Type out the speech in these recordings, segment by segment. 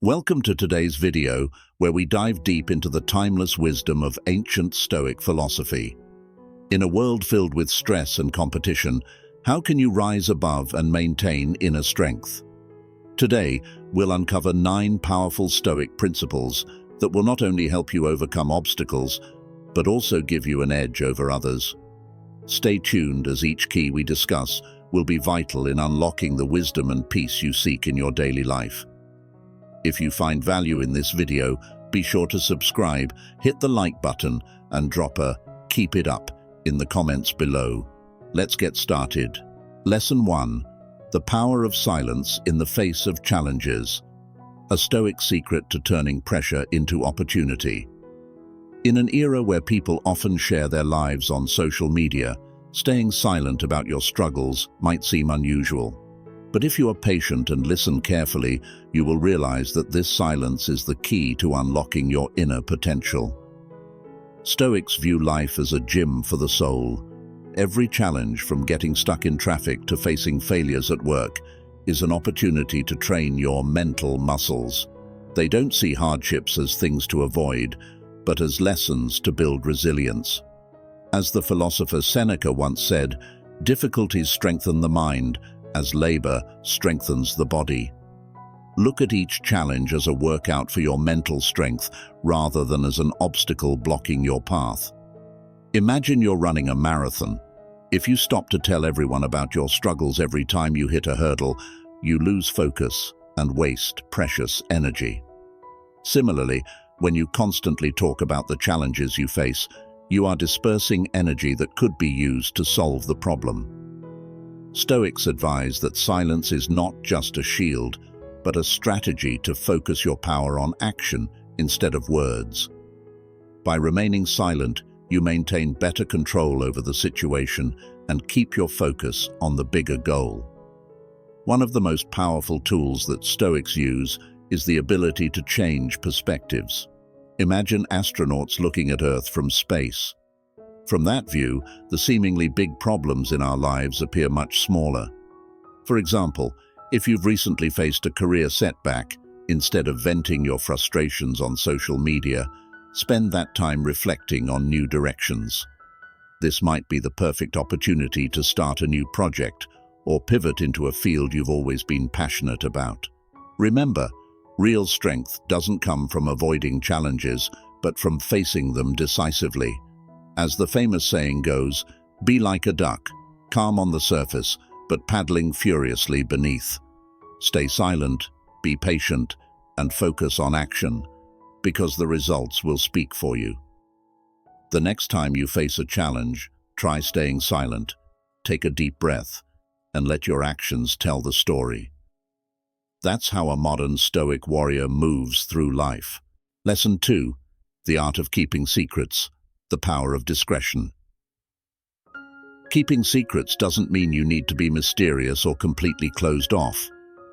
Welcome to today's video, where we dive deep into the timeless wisdom of ancient Stoic philosophy. In a world filled with stress and competition, how can you rise above and maintain inner strength? Today, we'll uncover 9 powerful Stoic principles that will not only help you overcome obstacles, but also give you an edge over others. Stay tuned, as each key we discuss will be vital in unlocking the wisdom and peace you seek in your daily life. If you find value in this video, be sure to subscribe, hit the like button, and drop a "keep it up" in the comments below. Let's get started. Lesson 1. The power of silence in the face of challenges. A Stoic secret to turning pressure into opportunity. In an era where people often share their lives on social media, staying silent about your struggles might seem unusual. But if you are patient and listen carefully, you will realize that this silence is the key to unlocking your inner potential. Stoics view life as a gym for the soul. Every challenge, from getting stuck in traffic to facing failures at work, is an opportunity to train your mental muscles. They don't see hardships as things to avoid, but as lessons to build resilience. As the philosopher Seneca once said, "Difficulties strengthen the mind, as labor strengthens the body." Look at each challenge as a workout for your mental strength rather than as an obstacle blocking your path. Imagine you're running a marathon. If you stop to tell everyone about your struggles every time you hit a hurdle, you lose focus and waste precious energy. Similarly, when you constantly talk about the challenges you face, you are dispersing energy that could be used to solve the problem. Stoics advise that silence is not just a shield, but a strategy to focus your power on action instead of words. By remaining silent, you maintain better control over the situation and keep your focus on the bigger goal. One of the most powerful tools that Stoics use is the ability to change perspectives. Imagine astronauts looking at Earth from space. From that view, the seemingly big problems in our lives appear much smaller. For example, if you've recently faced a career setback, instead of venting your frustrations on social media, spend that time reflecting on new directions. This might be the perfect opportunity to start a new project or pivot into a field you've always been passionate about. Remember, real strength doesn't come from avoiding challenges, but from facing them decisively. As the famous saying goes, "Be like a duck, calm on the surface, but paddling furiously beneath." Stay silent, be patient, and focus on action, because the results will speak for you. The next time you face a challenge, try staying silent, take a deep breath, and let your actions tell the story. That's how a modern Stoic warrior moves through life. Lesson 2. The art of keeping secrets. The power of discretion. Keeping secrets doesn't mean you need to be mysterious or completely closed off.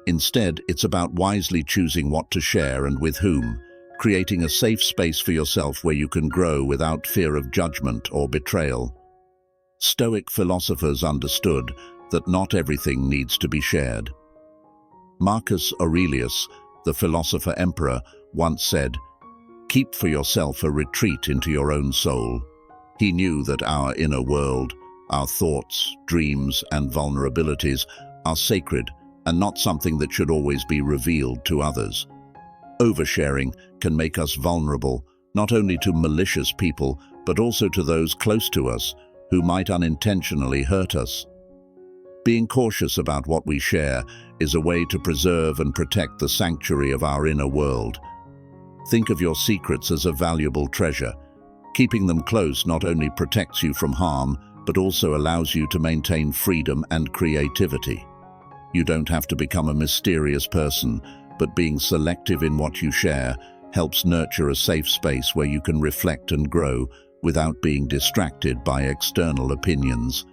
Instead, it's about wisely choosing what to share and with whom, creating a safe space for yourself where you can grow without fear of judgment or betrayal. Stoic philosophers understood that not everything needs to be shared. Marcus Aurelius, the philosopher emperor, once said, "Keep for yourself a retreat into your own soul." He knew that our inner world, our thoughts, dreams, and vulnerabilities are sacred and not something that should always be revealed to others. Oversharing can make us vulnerable, not only to malicious people, but also to those close to us who might unintentionally hurt us. Being cautious about what we share is a way to preserve and protect the sanctuary of our inner world. Think of your secrets as a valuable treasure. Keeping them close not only protects you from harm, but also allows you to maintain freedom and creativity. You don't have to become a mysterious person, but being selective in what you share helps nurture a safe space where you can reflect and grow without being distracted by external opinions.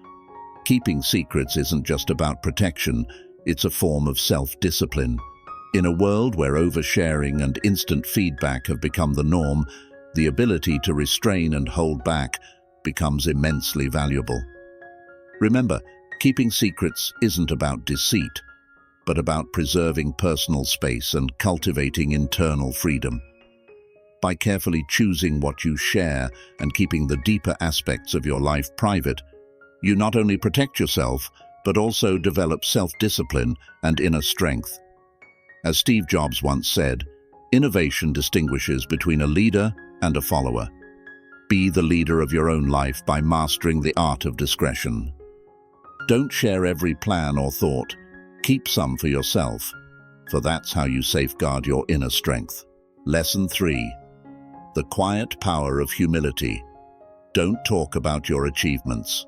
Keeping secrets isn't just about protection, it's a form of self-discipline. In a world where oversharing and instant feedback have become the norm, the ability to restrain and hold back becomes immensely valuable. Remember, keeping secrets isn't about deceit. but about preserving personal space and cultivating internal freedom. By carefully choosing what you share and keeping the deeper aspects of your life private, you not only protect yourself, but also develop self-discipline and inner strength. As Steve Jobs once said, innovation distinguishes between a leader and a follower. Be the leader of your own life by mastering the art of discretion. Don't share every plan or thought. Keep some for yourself, for that's how you safeguard your inner strength. Lesson 3. The quiet power of humility. Don't talk about your achievements.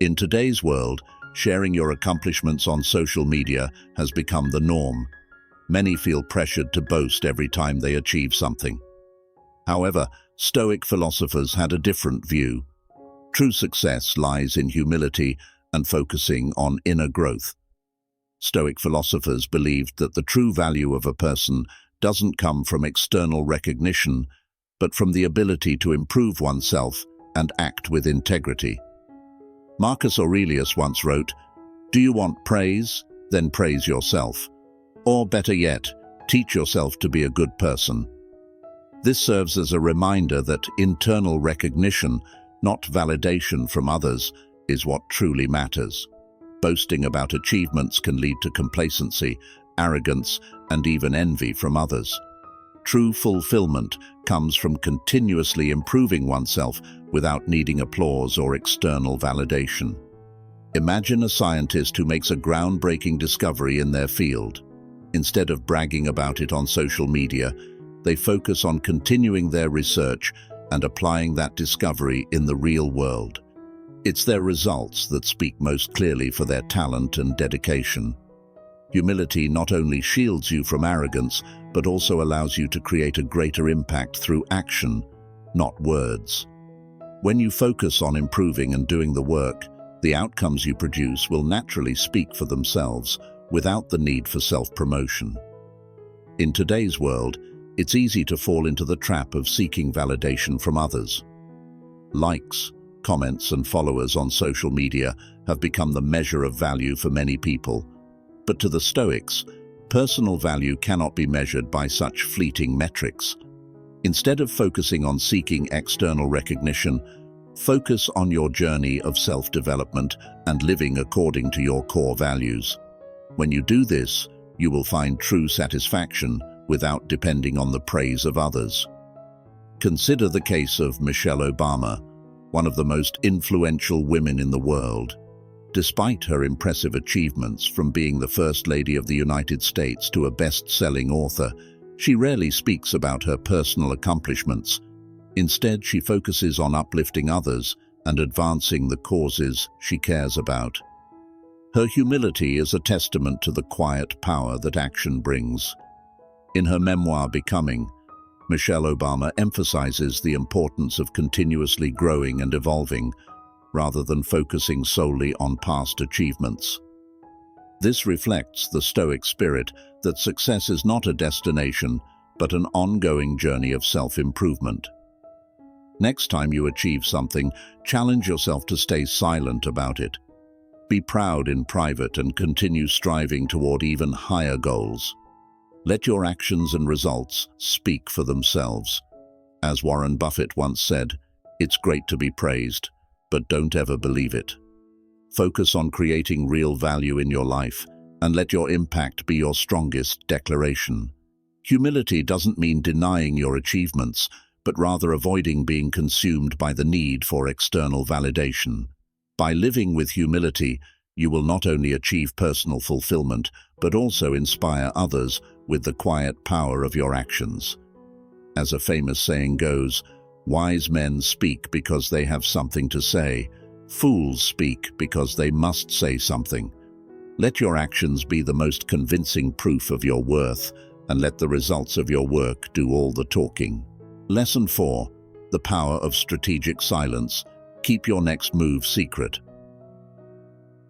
In today's world, sharing your accomplishments on social media has become the norm. Many feel pressured to boast every time they achieve something. However, Stoic philosophers had a different view. True success lies in humility and focusing on inner growth. Stoic philosophers believed that the true value of a person doesn't come from external recognition, but from the ability to improve oneself and act with integrity. Marcus Aurelius once wrote, "Do you want praise? Then praise yourself. Or better yet, teach yourself to be a good person." This serves as a reminder that internal recognition, not validation from others, is what truly matters. Boasting about achievements can lead to complacency, arrogance, and even envy from others. True fulfillment comes from continuously improving oneself without needing applause or external validation. Imagine a scientist who makes a groundbreaking discovery in their field. Instead of bragging about it on social media, they focus on continuing their research and applying that discovery in the real world. It's their results that speak most clearly for their talent and dedication. Humility not only shields you from arrogance, but also allows you to create a greater impact through action, not words. When you focus on improving and doing the work, the outcomes you produce will naturally speak for themselves without the need for self-promotion. In today's world, it's easy to fall into the trap of seeking validation from others. Likes, comments, and followers on social media have become the measure of value for many people. But to the Stoics, personal value cannot be measured by such fleeting metrics. Instead of focusing on seeking external recognition, focus on your journey of self-development and living according to your core values. When you do this, you will find true satisfaction without depending on the praise of others. Consider the case of Michelle Obama, one of the most influential women in the world. Despite her impressive achievements, from being the First Lady of the United States to a best-selling author, she rarely speaks about her personal accomplishments. Instead, she focuses on uplifting others and advancing the causes she cares about. Her humility is a testament to the quiet power that action brings. In her memoir, Becoming, Michelle Obama emphasizes the importance of continuously growing and evolving, rather than focusing solely on past achievements. This reflects the Stoic spirit that success is not a destination, but an ongoing journey of self-improvement. Next time you achieve something, challenge yourself to stay silent about it. Be proud in private and continue striving toward even higher goals. Let your actions and results speak for themselves. As Warren Buffett once said, "It's great to be praised, but don't ever believe it." Focus on creating real value in your life and let your impact be your strongest declaration. Humility doesn't mean denying your achievements, but rather avoiding being consumed by the need for external validation. By living with humility, you will not only achieve personal fulfillment, but also inspire others with the quiet power of your actions. As a famous saying goes, wise men speak because they have something to say. Fools speak because they must say something. Let your actions be the most convincing proof of your worth, and let the results of your work do all the talking. Lesson 4. The power of strategic silence. Keep your next move secret.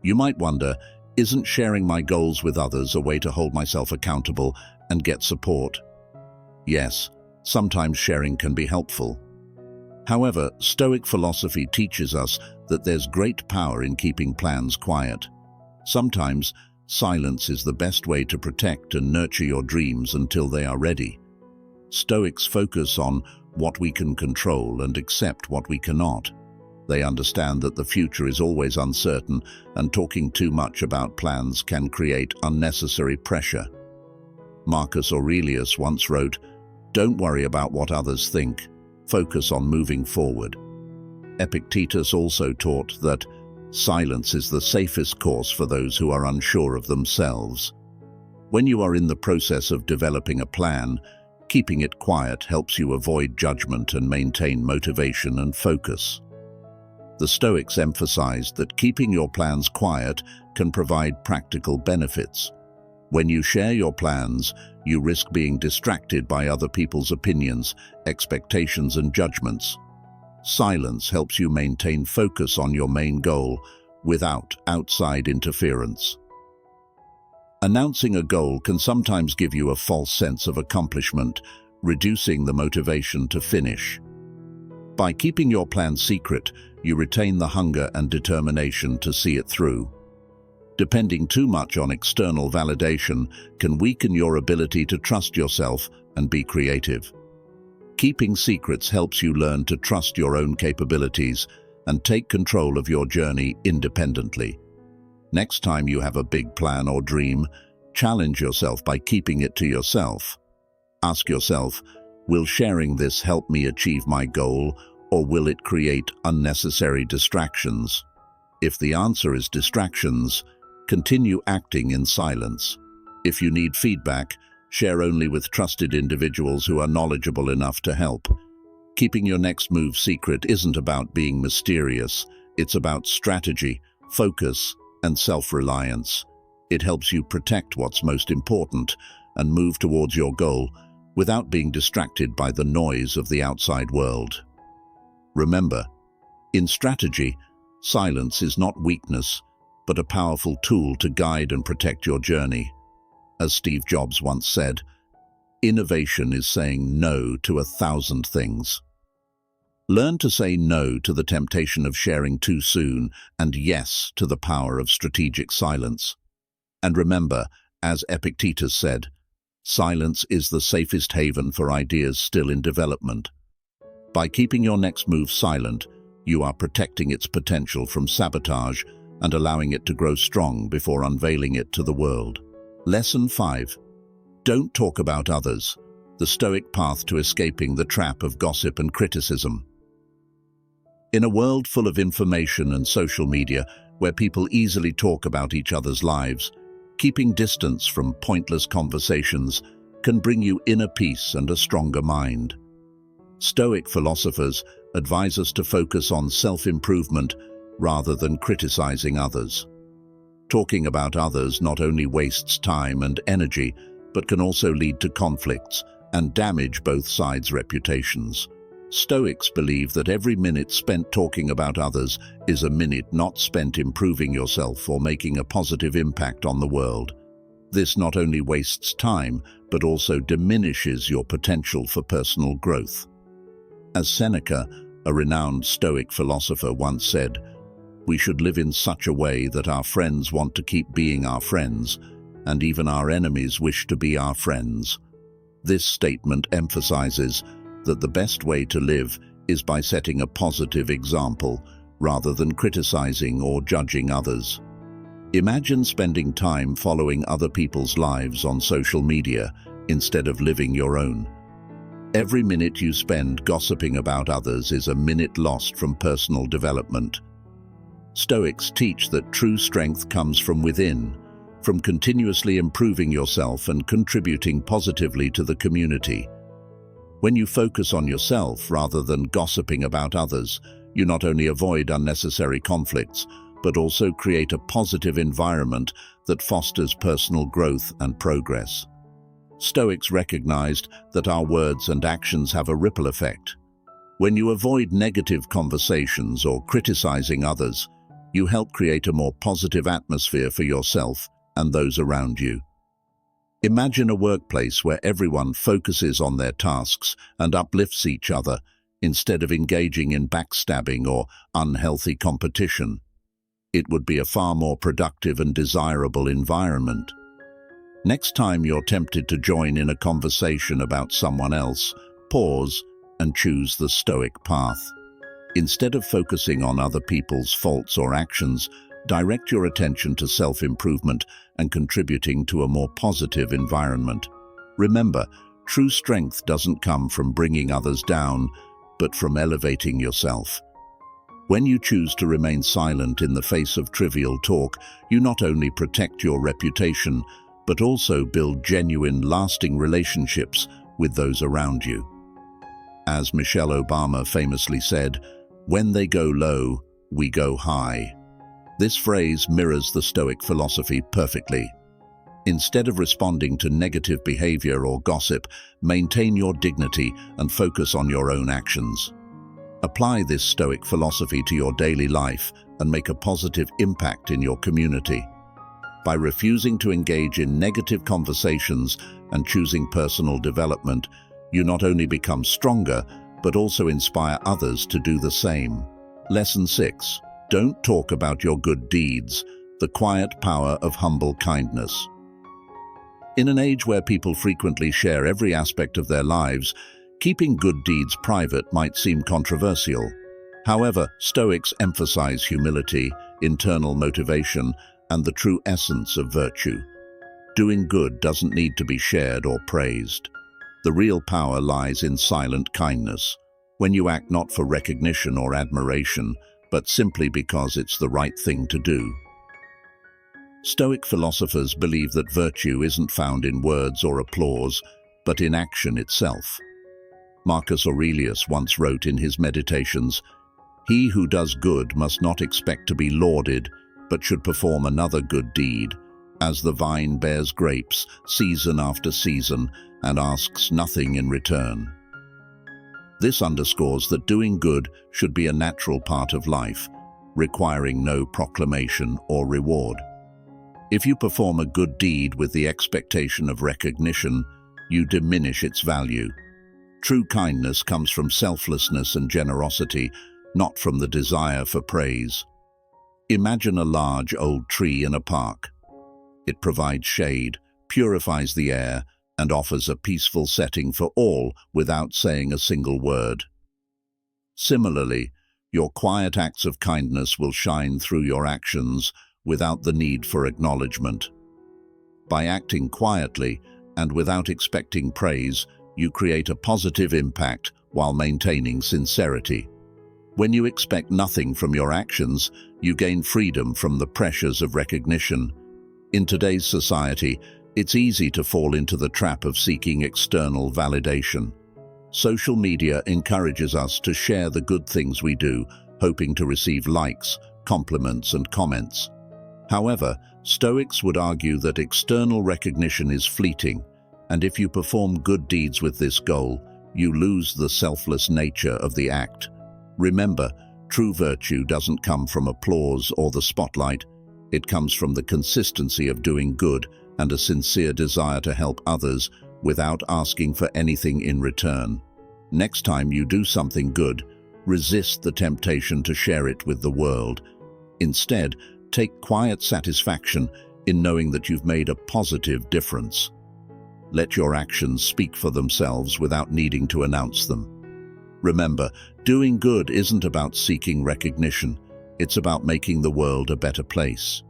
You might wonder, isn't sharing my goals with others a way to hold myself accountable and get support? Yes, sometimes sharing can be helpful. However, Stoic philosophy teaches us that there's great power in keeping plans quiet. Sometimes, Silence is the best way to protect and nurture your dreams until they are ready. Stoics focus on what we can control and accept what we cannot. They understand that the future is always uncertain, and talking too much about plans can create unnecessary pressure. Marcus Aurelius once wrote, "Don't worry about what others think. Focus on moving forward." Epictetus also taught that silence is the safest course for those who are unsure of themselves. When you are in the process of developing a plan, keeping it quiet helps you avoid judgment and maintain motivation and focus. The Stoics emphasized that keeping your plans quiet can provide practical benefits. When you share your plans, you risk being distracted by other people's opinions, expectations, and judgments. Silence helps you maintain focus on your main goal without outside interference. Announcing a goal can sometimes give you a false sense of accomplishment, reducing the motivation to finish. By keeping your plan secret, you retain the hunger and determination to see it through. Depending too much on external validation can weaken your ability to trust yourself and be creative. Keeping secrets helps you learn to trust your own capabilities and take control of your journey independently. Next time you have a big plan or dream, challenge yourself by keeping it to yourself. Ask yourself, will sharing this help me achieve my goal, or will it create unnecessary distractions? If the answer is distractions, continue acting in silence. If you need feedback, share only with trusted individuals who are knowledgeable enough to help. Keeping your next move secret isn't about being mysterious. It's about strategy, focus, and self-reliance. It helps you protect what's most important and move towards your goal without being distracted by the noise of the outside world. Remember, in strategy, silence is not weakness, but a powerful tool to guide and protect your journey. As Steve Jobs once said, innovation is saying no to 1,000 things. Learn to say no to the temptation of sharing too soon and yes to the power of strategic silence. And remember, as Epictetus said, silence is the safest haven for ideas still in development. By keeping your next move silent, you are protecting its potential from sabotage and allowing it to grow strong before unveiling it to the world. Lesson 5. Don't talk about others. The Stoic path to escaping the trap of gossip and criticism. In a world full of information and social media, where people easily talk about each other's lives, keeping distance from pointless conversations can bring you inner peace and a stronger mind. Stoic philosophers advise us to focus on self-improvement rather than criticizing others. Talking about others not only wastes time and energy, but can also lead to conflicts and damage both sides' reputations. Stoics believe that every minute spent talking about others is a minute not spent improving yourself or making a positive impact on the world. This not only wastes time, but also diminishes your potential for personal growth. As Seneca, a renowned Stoic philosopher, once said, "We should live in such a way that our friends want to keep being our friends, and even our enemies wish to be our friends." This statement emphasizes that the best way to live is by setting a positive example rather than criticizing or judging others. Imagine spending time following other people's lives on social media instead of living your own. Every minute you spend gossiping about others is a minute lost from personal development. Stoics teach that true strength comes from within, from continuously improving yourself and contributing positively to the community. When you focus on yourself rather than gossiping about others, you not only avoid unnecessary conflicts, but also create a positive environment that fosters personal growth and progress. Stoics recognized that our words and actions have a ripple effect. When you avoid negative conversations or criticizing others, you help create a more positive atmosphere for yourself and those around you. Imagine a workplace where everyone focuses on their tasks and uplifts each other instead of engaging in backstabbing or unhealthy competition. it would be a far more productive and desirable environment. Next time you're tempted to join in a conversation about someone else, pause and choose the Stoic path. Instead of focusing on other people's faults or actions, direct your attention to self-improvement and contributing to a more positive environment. Remember, true strength doesn't come from bringing others down, but from elevating yourself. When you choose to remain silent in the face of trivial talk, you not only protect your reputation, but also build genuine, lasting relationships with those around you. As Michelle Obama famously said, "When they go low, we go high." This phrase mirrors the Stoic philosophy perfectly. Instead of responding to negative behavior or gossip, maintain your dignity and focus on your own actions. Apply this Stoic philosophy to your daily life and make a positive impact in your community. By refusing to engage in negative conversations and choosing personal development, you not only become stronger, but also inspire others to do the same. Lesson 6. Don't talk about your good deeds, the quiet power of humble kindness. In an age where people frequently share every aspect of their lives, keeping good deeds private might seem controversial. However, Stoics emphasize humility, internal motivation, and the true essence of virtue. Doing good doesn't need to be shared or praised. The real power lies in silent kindness, when you act not for recognition or admiration, but simply because it's the right thing to do. Stoic philosophers believe that virtue isn't found in words or applause, but in action itself. Marcus Aurelius once wrote in his Meditations, "He who does good must not expect to be lauded, but should perform another good deed, as the vine bears grapes season after season and asks nothing in return." This underscores that doing good should be a natural part of life, requiring no proclamation or reward. If you perform a good deed with the expectation of recognition, you diminish its value. True kindness comes from selflessness and generosity, not from the desire for praise. Imagine a large old tree in a park. It provides shade, purifies the air, and offers a peaceful setting for all without saying a single word. Similarly, your quiet acts of kindness will shine through your actions without the need for acknowledgement. By acting quietly and without expecting praise, you create a positive impact while maintaining sincerity. When you expect nothing from your actions, you gain freedom from the pressures of recognition. In today's society, it's easy to fall into the trap of seeking external validation. Social media encourages us to share the good things we do, hoping to receive likes, compliments, and comments. However, Stoics would argue that external recognition is fleeting, and if you perform good deeds with this goal, you lose the selfless nature of the act. Remember, true virtue doesn't come from applause or the spotlight. It comes from the consistency of doing good and a sincere desire to help others without asking for anything in return. Next time you do something good, resist the temptation to share it with the world. Instead, take quiet satisfaction in knowing that you've made a positive difference. Let your actions speak for themselves without needing to announce them. Remember, doing good isn't about seeking recognition. It's about making the world a better place.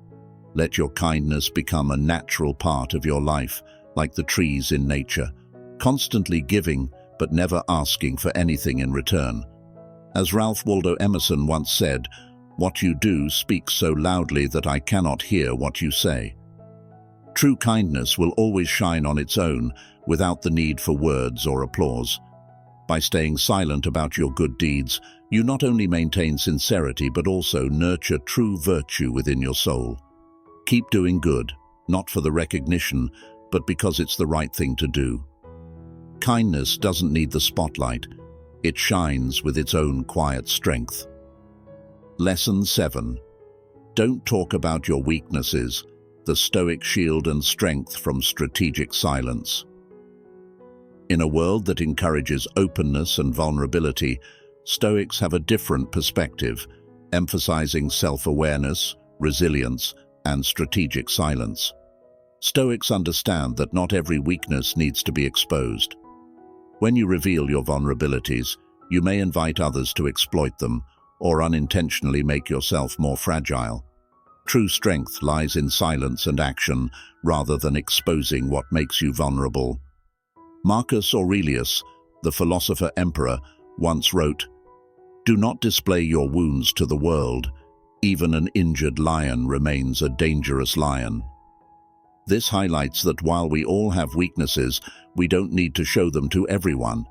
Let your kindness become a natural part of your life, like the trees in nature, constantly giving but never asking for anything in return. As Ralph Waldo Emerson once said, "What you do speaks so loudly that I cannot hear what you say." True kindness will always shine on its own, without the need for words or applause. By staying silent about your good deeds, you not only maintain sincerity but also nurture true virtue within your soul. Keep doing good, not for the recognition, but because it's the right thing to do. Kindness doesn't need the spotlight. It shines with its own quiet strength. Lesson 7. Don't talk about your weaknesses, the Stoic shield and strength from strategic silence. In a world that encourages openness and vulnerability, Stoics have a different perspective, emphasizing self-awareness, resilience, and strategic silence. Stoics understand that not every weakness needs to be exposed. When you reveal your vulnerabilities, you may invite others to exploit them or unintentionally make yourself more fragile. True strength lies in silence and action rather than exposing what makes you vulnerable. Marcus Aurelius, the philosopher emperor, once wrote, "Do not display your wounds to the world. Even an injured lion remains a dangerous lion." This highlights that while we all have weaknesses, we don't need to show them to everyone.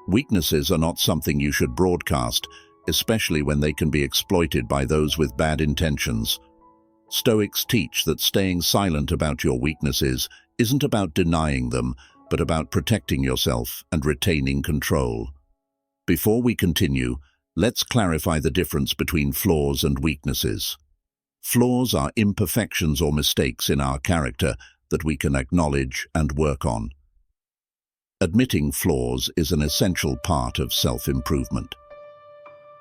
Weaknesses are not something you should broadcast, especially when they can be exploited by those with bad intentions. Stoics teach that staying silent about your weaknesses isn't about denying them, but about protecting yourself and retaining control. Before we continue, let's clarify the difference between flaws and weaknesses. Flaws are imperfections or mistakes in our character that we can acknowledge and work on. Admitting flaws is an essential part of self-improvement.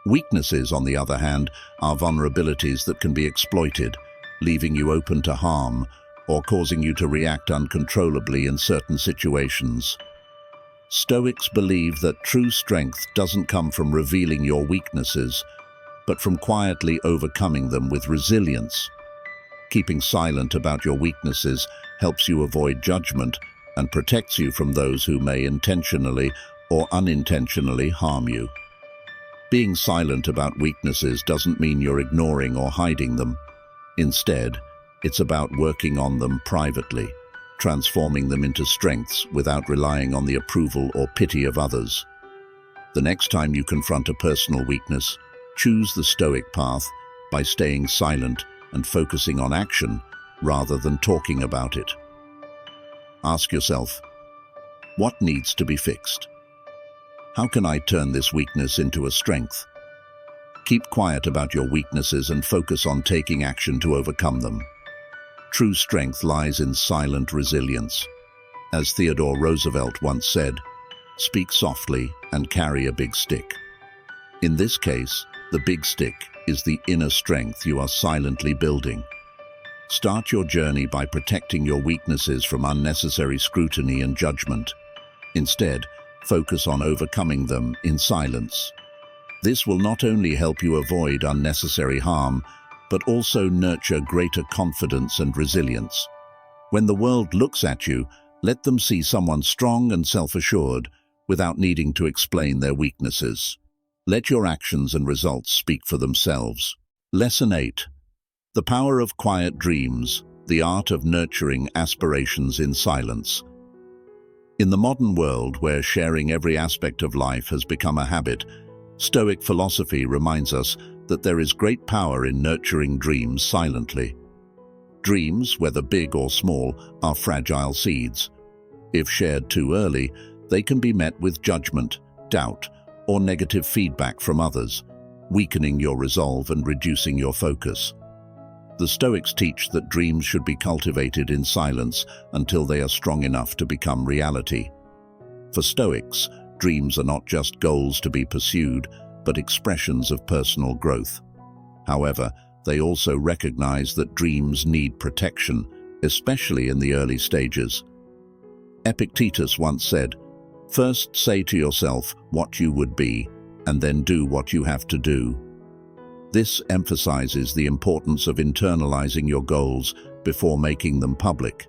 Weaknesses, on the other hand, are vulnerabilities that can be exploited, leaving you open to harm or causing you to react uncontrollably in certain situations. Stoics believe that true strength doesn't come from revealing your weaknesses, but from quietly overcoming them with resilience. Keeping silent about your weaknesses helps you avoid judgment and protects you from those who may intentionally or unintentionally harm you. Being silent about weaknesses doesn't mean you're ignoring or hiding them. Instead, it's about working on them privately, transforming them into strengths without relying on the approval or pity of others. The next time you confront a personal weakness, choose the Stoic path by staying silent and focusing on action rather than talking about it. Ask yourself, what needs to be fixed? How can I turn this weakness into a strength? Keep quiet about your weaknesses and focus on taking action to overcome them. True strength lies in silent resilience. As Theodore Roosevelt once said, "Speak softly and carry a big stick." In this case, the big stick is the inner strength you are silently building. Start your journey by protecting your weaknesses from unnecessary scrutiny and judgment. Instead, focus on overcoming them in silence. This will not only help you avoid unnecessary harm, but also nurture greater confidence and resilience. When the world looks at you, let them see someone strong and self-assured without needing to explain their weaknesses. Let your actions and results speak for themselves. Lesson 8. The power of quiet dreams, the art of nurturing aspirations in silence. In the modern world, where sharing every aspect of life has become a habit, Stoic philosophy reminds us that there is great power in nurturing dreams silently. Dreams, whether big or small, are fragile seeds. If shared too early, they can be met with judgment, doubt, or negative feedback from others, weakening your resolve and reducing your focus. The Stoics teach that dreams should be cultivated in silence until they are strong enough to become reality. For Stoics, dreams are not just goals to be pursued, but expressions of personal growth. However, they also recognize that dreams need protection, especially in the early stages. Epictetus once said, "First say to yourself what you would be, and then do what you have to do." This emphasizes the importance of internalizing your goals before making them public.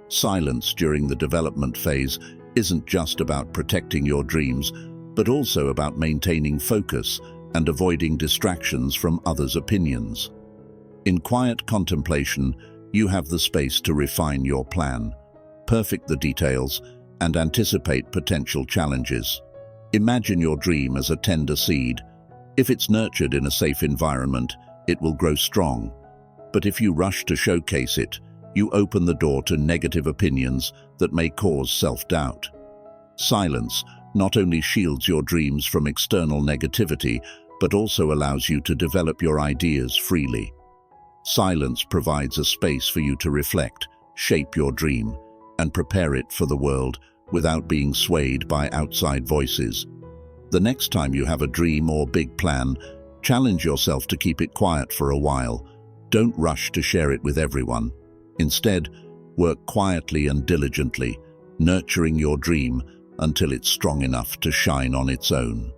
Silence during the development phase isn't just about protecting your dreams, but also about maintaining focus and avoiding distractions from others' opinions. In quiet contemplation, you have the space to refine your plan, perfect the details, and anticipate potential challenges. Imagine your dream as a tender seed. If it's nurtured in a safe environment, it will grow strong. But if you rush to showcase it, you open the door to negative opinions that may cause self-doubt. Silence not only shields your dreams from external negativity, but also allows you to develop your ideas freely. Silence provides a space for you to reflect, shape your dream, and prepare it for the world without being swayed by outside voices. The next time you have a dream or big plan, challenge yourself to keep it quiet for a while. Don't rush to share it with everyone. Instead, work quietly and diligently, nurturing your dream until it's strong enough to shine on its own.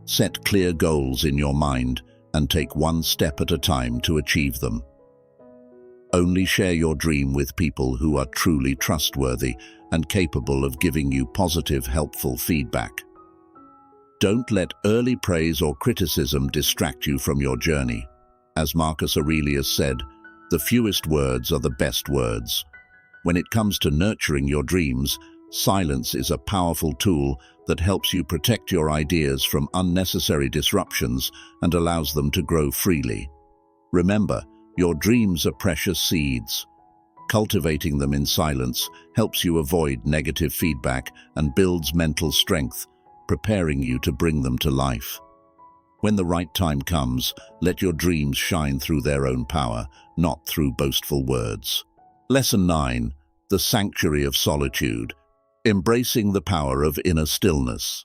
Set clear goals in your mind and take one step at a time to achieve them. Only share your dream with people who are truly trustworthy and capable of giving you positive, helpful feedback. Don't let early praise or criticism distract you from your journey. As Marcus Aurelius said, the fewest words are the best words. When it comes to nurturing your dreams, silence is a powerful tool that helps you protect your ideas from unnecessary disruptions and allows them to grow freely. Remember, your dreams are precious seeds. Cultivating them in silence helps you avoid negative feedback and builds mental strength, preparing you to bring them to life. When the right time comes, let your dreams shine through their own power, not through boastful words. Lesson 9. The Sanctuary of Solitude. Embracing the power of inner stillness.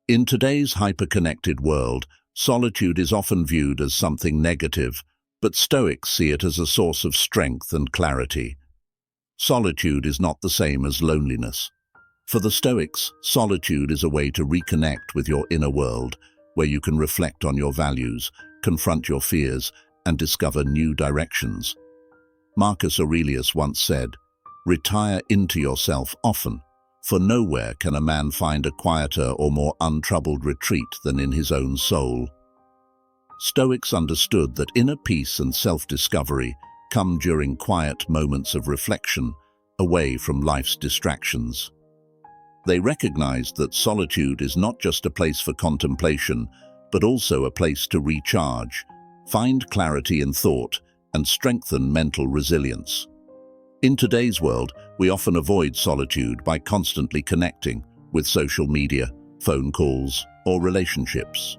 In today's hyper-connected world, solitude is often viewed as something negative, but Stoics see it as a source of strength and clarity. Solitude is not the same as loneliness. For the Stoics, solitude is a way to reconnect with your inner world, where you can reflect on your values, confront your fears, and discover new directions. Marcus Aurelius once said, "Retire into yourself often, for nowhere can a man find a quieter or more untroubled retreat than in his own soul." Stoics understood that inner peace and self-discovery come during quiet moments of reflection, away from life's distractions. They recognized that solitude is not just a place for contemplation, but also a place to recharge, find clarity in thought, and strengthen mental resilience. In today's world, we often avoid solitude by constantly connecting with social media, phone calls, or relationships.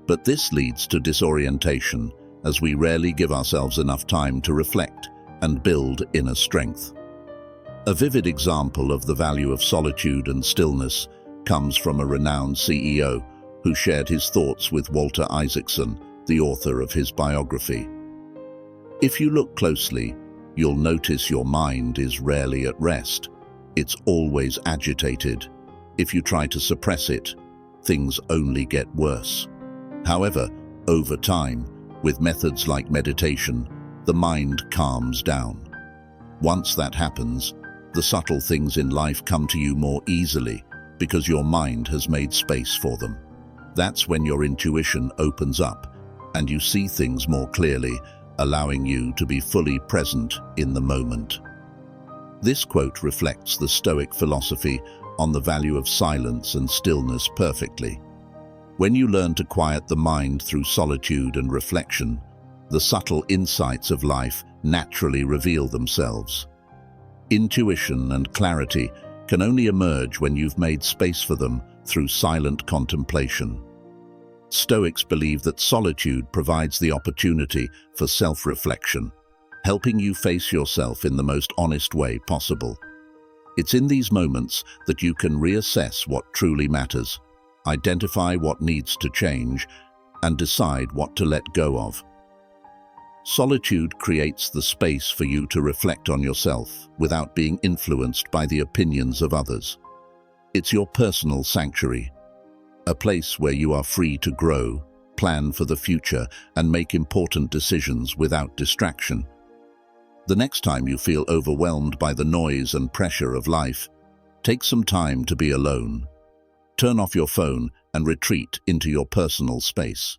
But this leads to disorientation, as we rarely give ourselves enough time to reflect and build inner strength. A vivid example of the value of solitude and stillness comes from a renowned CEO who shared his thoughts with Walter Isaacson, the author of his biography. "If you look closely, you'll notice your mind is rarely at rest. It's always agitated. If you try to suppress it, things only get worse. However, over time, with methods like meditation, the mind calms down. Once that happens, the subtle things in life come to you more easily because your mind has made space for them. That's when your intuition opens up and you see things more clearly, allowing you to be fully present in the moment." This quote reflects the Stoic philosophy on the value of silence and stillness perfectly. When you learn to quiet the mind through solitude and reflection, the subtle insights of life naturally reveal themselves. Intuition and clarity can only emerge when you've made space for them through silent contemplation. Stoics believe that solitude provides the opportunity for self-reflection, helping you face yourself in the most honest way possible. It's in these moments that you can reassess what truly matters, identify what needs to change, and decide what to let go of. Solitude creates the space for you to reflect on yourself without being influenced by the opinions of others. It's your personal sanctuary, a place where you are free to grow, plan for the future, and make important decisions without distraction. The next time you feel overwhelmed by the noise and pressure of life, take some time to be alone. Turn off your phone and retreat into your personal space.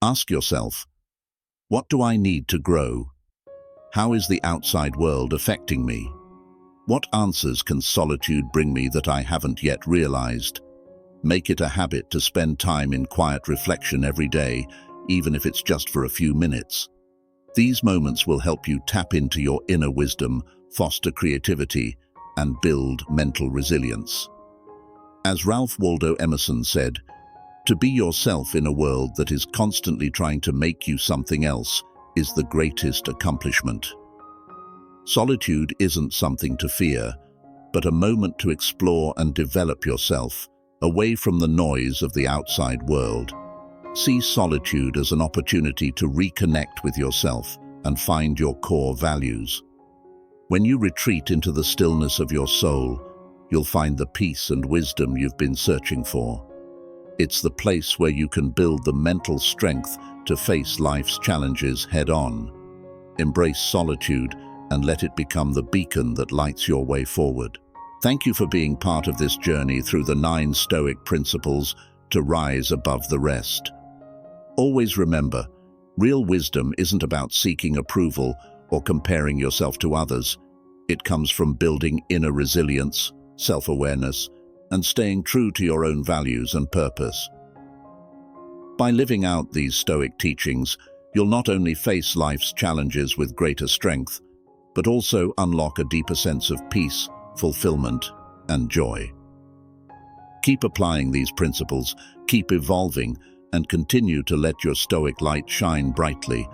Ask yourself, what do I need to grow? How is the outside world affecting me? What answers can solitude bring me that I haven't yet realized? Make it a habit to spend time in quiet reflection every day, even if it's just for a few minutes. These moments will help you tap into your inner wisdom, foster creativity, and build mental resilience. As Ralph Waldo Emerson said, "To be yourself in a world that is constantly trying to make you something else is the greatest accomplishment." Solitude isn't something to fear, but a moment to explore and develop yourself, away from the noise of the outside world. See solitude as an opportunity to reconnect with yourself and find your core values. When you retreat into the stillness of your soul, you'll find the peace and wisdom you've been searching for. It's the place where you can build the mental strength to face life's challenges head-on. Embrace solitude and let it become the beacon that lights your way forward. Thank you for being part of this journey through the 9 Stoic principles to rise above the rest. Always remember, real wisdom isn't about seeking approval or comparing yourself to others. It comes from building inner resilience, self-awareness, and staying true to your own values and purpose. By living out these Stoic teachings, you'll not only face life's challenges with greater strength, but also unlock a deeper sense of peace, fulfillment, and joy. Keep applying these principles, keep evolving, and continue to let your Stoic light shine brightly